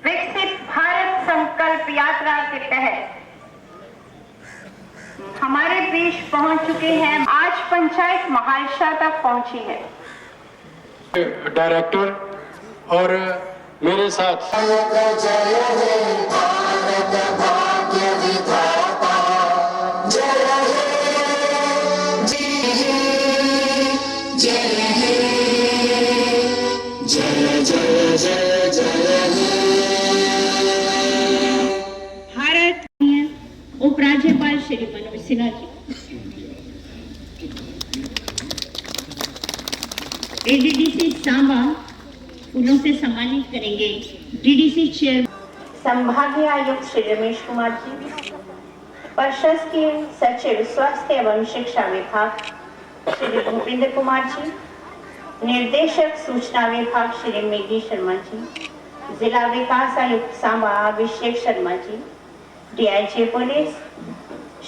विकसित भारत संकल्प यात्रा के तहत हमारे बीच पहुंच चुके हैं। आज पंचायत महाइशा तक पहुंची है। डायरेक्टर और मेरे साथ भारत उपराज्यपाल श्री मनोज सिन्हा जी, एडीडीसी सांबा फूलों से सम्मानित करेंगे डीडीसी चेयर संभागीय आयुक्त श्री रमेश कुमार जी, प्रशासकीय सचिव स्वास्थ्य एवं शिक्षा विभाग श्री भूपेंद्र कुमार जी, निर्देशक सूचना विभाग श्री मेघी शर्मा जी, जिला विकास आयुक्त सांबा अभिषेक शर्मा जी, डीआईजी पुलिस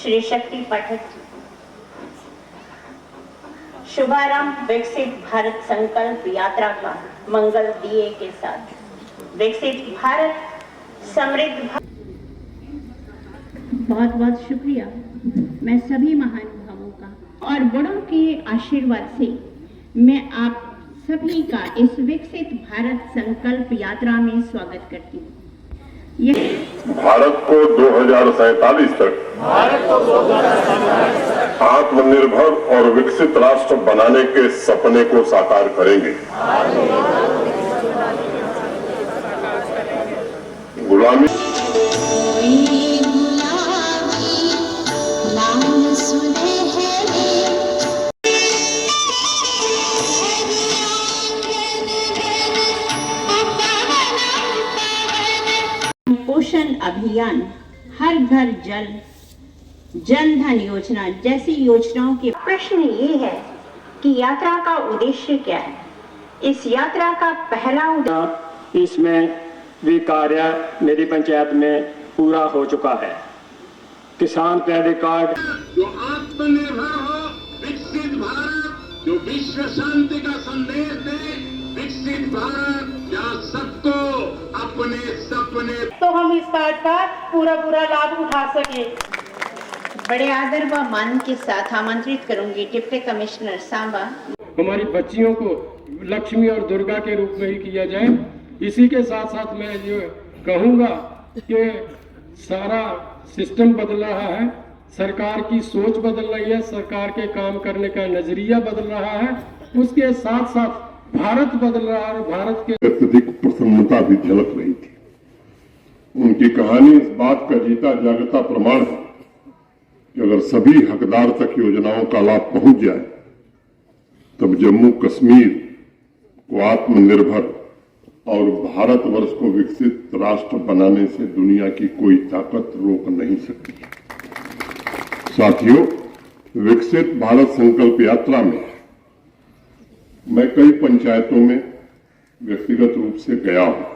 श्री शक्ति पाठक जी। शुभारंभ विकसित भारत संकल्प यात्रा का मंगल दिए के साथ। विकसित भारत समृद्ध बहुत बहुत शुक्रिया मैं सभी महानुभावों का और बड़ों के आशीर्वाद से मैं आप सभी का इस विकसित भारत संकल्प यात्रा में स्वागत करती हूँ। भारत को 2047 तक आत्मनिर्भर और विकसित राष्ट्र बनाने के सपने को साकार करेंगे। गुलामी पोषण अभियान, हर घर जल, जन धन योजना जैसी योजनाओं के प्रश्न ये है कि यात्रा का उद्देश्य क्या है। इस यात्रा का पहला उद्देश्य इसमें भी कार्य मेरी पंचायत में पूरा हो चुका है। किसान क्रेडिट कार्ड जो आत्मनिर्भर हो, विकसित भारत जो विश्व शांति का संदेश दे, विकसित भारत जहाँ सबको अपने सपने तो हम इस कार्ड का पूरा लाभ उठा सके। बड़े आदर व मान के साथ आमंत्रित करूंगी डिप्टी कमिश्नर सांबा। हमारी बच्चियों को लक्ष्मी और दुर्गा के रूप में ही किया जाए। इसी के साथ साथ मैं ये कहूँगा कि सारा सिस्टम बदल रहा है, सरकार की सोच बदल रही है, सरकार के काम करने का नजरिया बदल रहा है, उसके साथ साथ भारत बदल रहा है। भारत के अत्यधिक प्रसन्नता भी झलक रही थी। उनकी कहानी इस बात का जीता जागता प्रमाण है कि अगर सभी हकदार तक योजनाओं का लाभ पहुंच जाए तब जम्मू कश्मीर को आत्मनिर्भर और भारतवर्ष को विकसित राष्ट्र बनाने से दुनिया की कोई ताकत रोक नहीं सकती। साथियों, विकसित भारत संकल्प यात्रा में मैं कई पंचायतों में व्यक्तिगत रूप से गया हूं।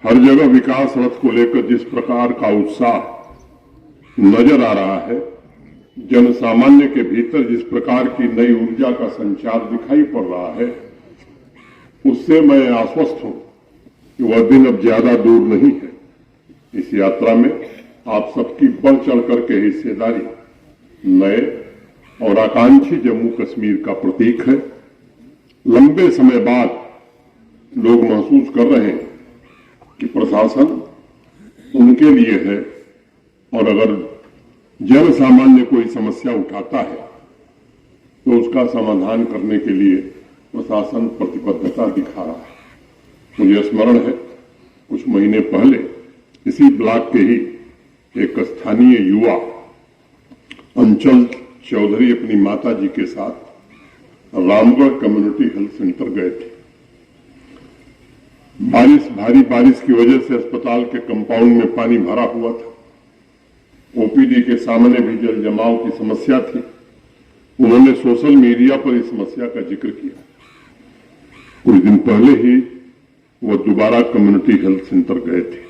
हर जगह विकास रथ को लेकर जिस प्रकार का उत्साह नजर आ रहा है, जन सामान्य के भीतर जिस प्रकार की नई ऊर्जा का संचार दिखाई पड़ रहा है, उससे मैं आश्वस्त हूं कि वह दिन अब ज्यादा दूर नहीं है। इस यात्रा में आप सबकी बढ़ चढ़ करके हिस्सेदारी नए और आकांक्षी जम्मू कश्मीर का प्रतीक है। लंबे समय बाद लोग महसूस कर रहे हैं कि प्रशासन उनके लिए है और अगर जन सामान्य कोई समस्या उठाता है तो उसका समाधान करने के लिए प्रशासन प्रतिबद्धता दिखा रहा है। मुझे स्मरण है कुछ महीने पहले इसी ब्लॉक के ही एक स्थानीय युवा अंचल चौधरी अपनी माता जी के साथ रामगढ़ कम्युनिटी हेल्थ सेंटर गए थे। भारी बारिश की वजह से अस्पताल के कंपाउंड में पानी भरा हुआ था। ओपीडी के सामने भी जल जमाव की समस्या थी। उन्होंने सोशल मीडिया पर इस समस्या का जिक्र किया। कुछ दिन पहले ही वो दोबारा कम्युनिटी हेल्थ सेंटर गए थे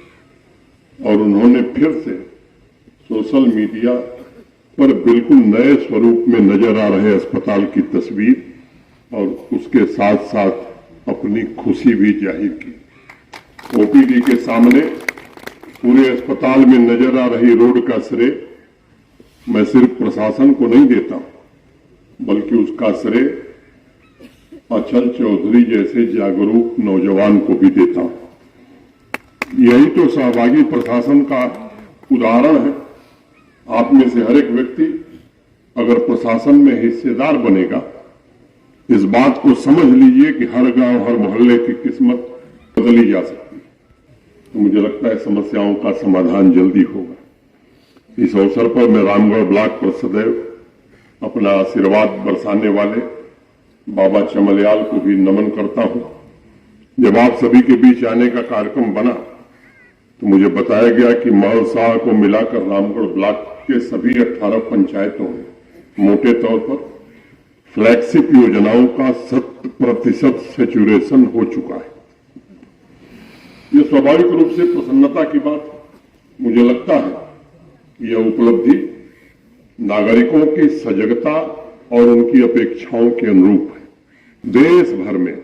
और उन्होंने फिर से सोशल मीडिया पर बिल्कुल नए स्वरूप में नजर आ रहे अस्पताल की तस्वीर और उसके साथ साथ अपनी खुशी भी जाहिर की। ओपीडी के सामने पूरे अस्पताल में नजर आ रही रोड का श्रेय मैं सिर्फ प्रशासन को नहीं देता, बल्कि उसका श्रेय अचल चौधरी जैसे जागरूक नौजवान को भी देता हूं। यही तो सहभागी प्रशासन का उदाहरण है। आप में से हर एक व्यक्ति अगर प्रशासन में हिस्सेदार बनेगा, इस बात को समझ लीजिए कि हर गांव, हर मोहल्ले की किस्मत बदली जा सकती है। तो मुझे लगता है समस्याओं का समाधान जल्दी होगा। इस अवसर पर मैं रामगढ़ ब्लॉक पर सदैव अपना आशीर्वाद बरसाने वाले बाबा चमलयाल को भी नमन करता हूं। जब आप सभी के बीच आने का कार्यक्रम बना तो मुझे बताया गया कि महल शाह को मिलाकर रामगढ़ ब्लॉक के सभी 18 पंचायतों में मोटे तौर पर फ्लैगशिप योजनाओं का 100% सैचुरेशन हो चुका है। यह स्वाभाविक रूप से प्रसन्नता की बात है। मुझे लगता है कि यह उपलब्धि नागरिकों की सजगता और उनकी अपेक्षाओं के अनुरूप है। देश भर में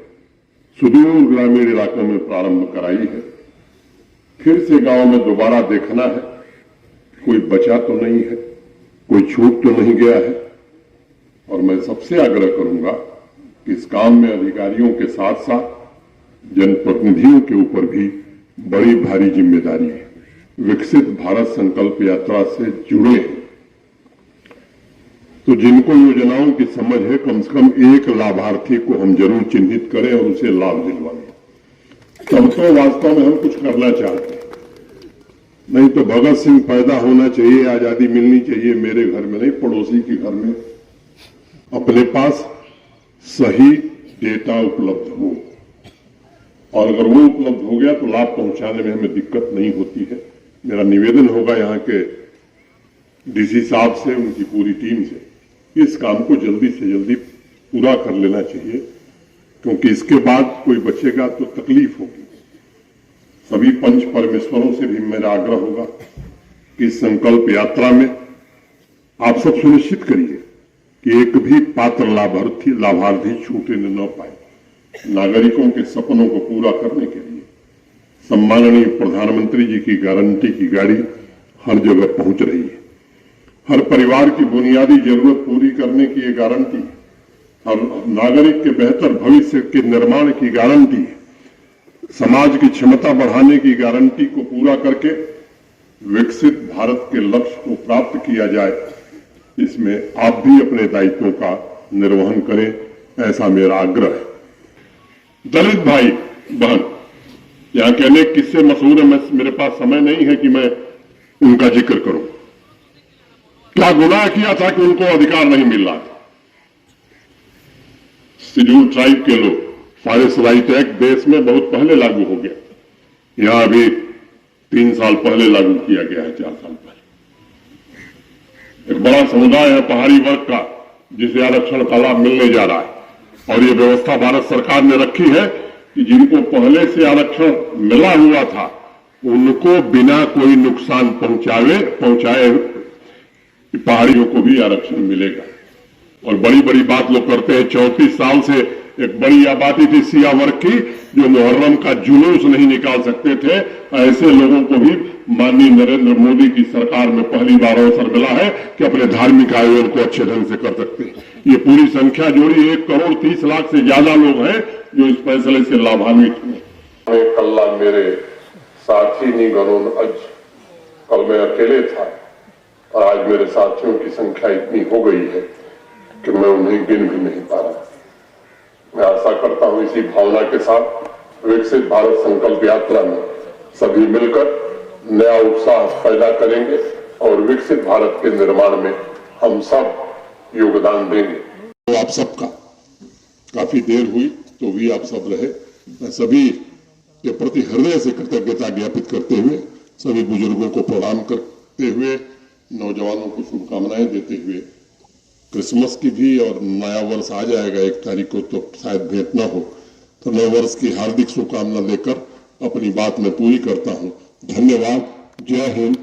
सुदूर ग्रामीण इलाकों में प्रारंभ कराई है। फिर से गांव में दोबारा देखना है कोई बचा तो नहीं है, कोई छूट तो नहीं गया है। और मैं सबसे आग्रह करूंगा कि इस काम में अधिकारियों के साथ साथ जनप्रतिनिधियों के ऊपर भी बड़ी भारी जिम्मेदारी है। विकसित भारत संकल्प यात्रा से जुड़े हैं तो जिनको योजनाओं की समझ है, कम से कम एक लाभार्थी को हम जरूर चिन्हित करें और उसे लाभ दिलवाएं। तब तो वास्तव में हम कुछ करना चाहते हैं। नहीं तो भगत सिंह पैदा होना चाहिए, आजादी मिलनी चाहिए, मेरे घर में नहीं, पड़ोसी के घर में अपने पास सही डेटा उपलब्ध हो। और अगर वो उपलब्ध हो गया तो लाभ पहुंचाने में हमें दिक्कत नहीं होती है। मेरा निवेदन होगा यहाँ के डीसी साहब से, उनकी पूरी टीम से, इस काम को जल्दी से जल्दी पूरा कर लेना चाहिए, क्योंकि इसके बाद कोई बचेगा तो तकलीफ होगी। सभी पंच परमेश्वरों से भी मेरा आग्रह होगा कि इस संकल्प यात्रा में आप सब सुनिश्चित करिए कि एक भी पात्र लाभार्थी छूटे न पाए। नागरिकों के सपनों को पूरा करने के लिए सम्माननीय प्रधानमंत्री जी की गारंटी की गाड़ी हर जगह पहुंच रही है। हर परिवार की बुनियादी जरूरत पूरी करने की ये गारंटी है। हर नागरिक के बेहतर भविष्य के निर्माण की गारंटी है। समाज की क्षमता बढ़ाने की गारंटी को पूरा करके विकसित भारत के लक्ष्य को प्राप्त किया जाए, इसमें आप भी अपने दायित्वों का निर्वहन करें, ऐसा मेरा आग्रह है। दलित भाई बहन यहां के अनेक किस्से मशहूर है, मेरे पास समय नहीं है कि मैं उनका जिक्र करूं। क्या गुनाह किया था कि उनको अधिकार नहीं मिल रहा था। शेड्यूल ट्राइब के लोग, फॉरेस्ट राइट एक्ट देश में बहुत पहले लागू हो गया, यहां अभी 3 साल पहले लागू किया गया है, 4 साल पहले। एक बड़ा समुदाय है पहाड़ी वर्ग का जिसे आरक्षण का लाभ मिलने जा रहा है, और ये व्यवस्था भारत सरकार ने रखी है कि जिनको पहले से आरक्षण मिला हुआ था उनको बिना कोई नुकसान पहुंचाए पहाड़ियों को भी आरक्षण मिलेगा। और बड़ी बड़ी बात लोग करते हैं, 34 साल से एक बड़ी आबादी थी सिया वर्ग की जो मुहर्रम का जुलूस नहीं निकाल सकते थे। ऐसे लोगों को भी माननीय नरेंद्र मोदी की सरकार में पहली बार अवसर मिला है कि अपने धार्मिक आयोजन को अच्छे ढंग से कर सकते हैं। ये पूरी संख्या जोड़ी 1,30,00,000 से ज्यादा लोग हैं जो इस फैसले से लाभान्वित हुए। कल्ला मेरे साथी नहीं गनों आज, कल मैं अकेले था और आज मेरे साथियों की संख्या इतनी हो गई है कि मैं उन्हें गिन भी नहीं पा रहा। मैं आशा करता हूं इसी भावना के साथ विकसित भारत संकल्प यात्रा में सभी मिलकर नया उत्साह पैदा करेंगे और विकसित भारत के निर्माण में हम सब योगदान देंगे। तो आप सबका काफी देर हुई तो भी आप सब रहे। मैं सभी के प्रति हृदय से कृतज्ञता ज्ञापित करते हुए, सभी बुजुर्गों को प्रणाम करते हुए, नौजवानों को शुभकामनाएं देते हुए, क्रिसमस की भी और नया वर्ष आ जाएगा 1 तारीख को, तो शायद भेंट ना हो, तो नए वर्ष की हार्दिक शुभकामना लेकर अपनी बात में पूरी करता हूं। धन्यवाद। जय हिंद।